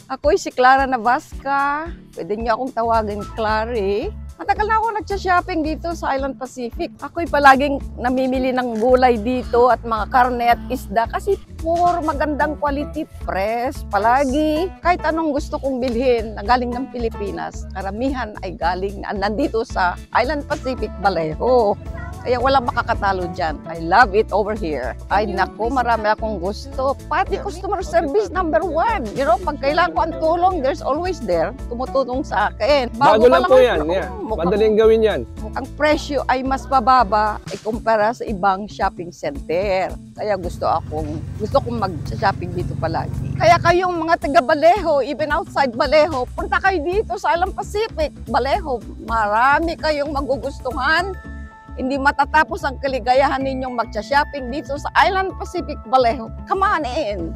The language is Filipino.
Ako'y si Clara Navasca. Pwede niyo akong tawagin Clary. Matagal na ako nagsha-shopping dito sa Island Pacific. Ako'y palaging namimili ng gulay dito at mga karne at isda kasi puro magandang quality, fresh palagi. Kahit anong gusto kong bilhin na galing ng Pilipinas, karamihan ay galing nandito sa Island Pacific, Vallejo. Kaya walang makakatalo dyan. I love it over here. Ay naku, marami akong gusto. Pati customer service number 1. You know, pag kailangan ko ang tulong, there's always there. Tumutulong sa akin. Bago lang po yan. Yeah. Mukhang, Madaling gawin yan. ang presyo ay mas mababa kumpara sa ibang shopping center. Kaya gusto kong mag-shopping dito palagi. Kaya kayong mga taga Vallejo, even outside Vallejo, punta kayo dito sa Island Pacific, Vallejo. Marami kayong magugustuhan. Hindi matatapos ang kaligayahan ninyong mag-shopping dito sa Island Pacific, Vallejo. Come on in!